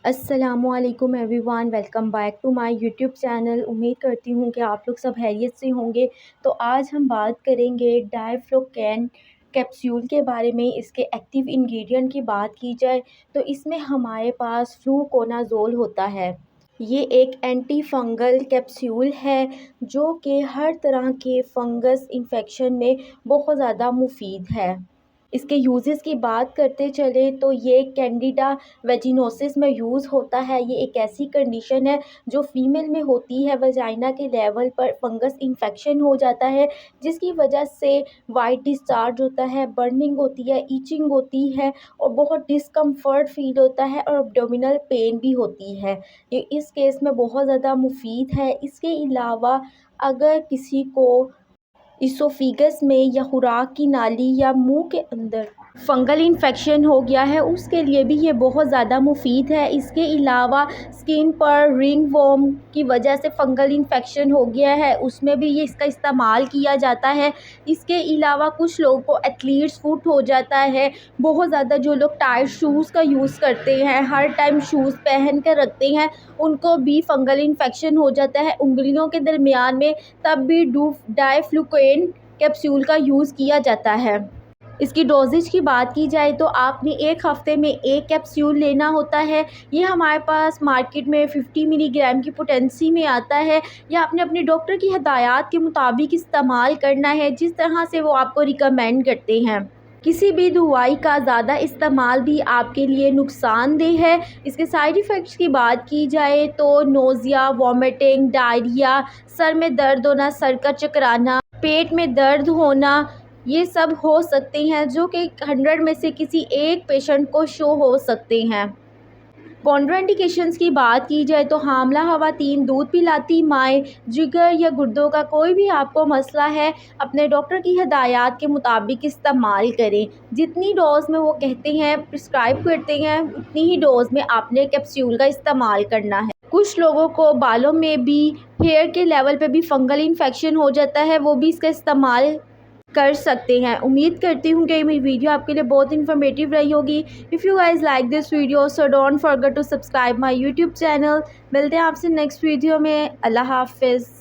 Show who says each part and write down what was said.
Speaker 1: अस्सलामुअलैकुम everyone, welcome back to my YouTube channel. उम्मीद करती हूँ कि आप लोग सब खैरियत से होंगे। तो आज हम बात करेंगे डायफ्लोकैन कैप्सूल के बारे में। इसके एक्टिव इंग्रेडिएंट की बात की जाए तो इसमें हमारे पास फ्लूकोनाजोल होता है। ये एक एंटी फंगल कैप्सूल है जो कि हर तरह के फंगस इन्फेक्शन में बहुत ज़्यादा मुफीद है। इसके यूज़ेस की बात करते चले तो ये कैंडिडा वेजिनोसिस में यूज़ होता है। ये एक ऐसी कंडीशन है जो फीमेल में होती है। वजाइना के लेवल पर फंगस इन्फेक्शन हो जाता है जिसकी वजह से वाइट डिस्चार्ज होता है, बर्निंग होती है, ईचिंग होती है और बहुत डिस्कम्फर्ट फील होता है और एब्डोमिनल पेन भी होती है। ये इस केस में बहुत ज़्यादा मुफीद है। इसके अलावा अगर किसी को इसोफिगस में या खुराक की नाली या मुंह के अंदर फंगल इन्फेक्शन हो गया है उसके लिए भी ये बहुत ज़्यादा मुफीद है। इसके अलावा स्किन पर रिंग वॉर्म की वजह से फंगल इन्फेक्शन हो गया है उसमें भी ये इसका इस्तेमाल किया जाता है। इसके अलावा कुछ लोगों को एथलीट्स फुट हो जाता है बहुत ज़्यादा, जो लोग टाइट शूज़ का यूज़ करते हैं, हर टाइम शूज़ पहन कर रखते हैं, उनको भी फंगल इन्फेक्शन हो जाता है उंगलियों के दरमियान में, तब भी डायफ्लूकेन कैप्सूल का यूज़ किया जाता है। इसकी डोजेज की बात की जाए तो आपने एक हफ़्ते में एक कैप्सूल लेना होता है। ये हमारे पास मार्केट में 50 मिलीग्राम की पोटेंसी में आता है। या आपने अपने डॉक्टर की हिदायत के मुताबिक इस्तेमाल करना है जिस तरह से वो आपको रिकमेंड करते हैं। किसी भी दवाई का ज़्यादा इस्तेमाल भी आपके लिए नुकसानदेह है। इसके साइड इफ़ेक्ट्स की बात की जाए तो नोज़िया, वॉमिटिंग, डायरिया, सर में दर्द होना, सर का चकराना, पेट में दर्द होना, ये सब हो सकते हैं जो कि 100 में से किसी एक पेशेंट को शो हो सकते हैं। कॉन्ट्राइंडिकेशंस की बात की जाए तो हामला खवातीन, दूध पिलाती माएँ, जिगर या गुर्दों का कोई भी आपको मसला है, अपने डॉक्टर की हिदायत के मुताबिक इस्तेमाल करें। जितनी डोज़ में वो कहते हैं, प्रिस्क्राइब करते हैं, उतनी ही डोज़ में आपने कैप्सूल का इस्तेमाल करना है। कुछ लोगों को बालों में भी, हेयर के लेवल पे भी फंगल इन्फेक्शन हो जाता है, वो भी इसका इस्तेमाल कर सकते हैं। उम्मीद करती हूँ कि मेरी वीडियो आपके लिए बहुत इन्फॉर्मेटिव रही होगी। If you guys like this video so don't forget to subscribe my YouTube channel. मिलते हैं आपसे नेक्स्ट वीडियो में। अल्लाह हाफिज़।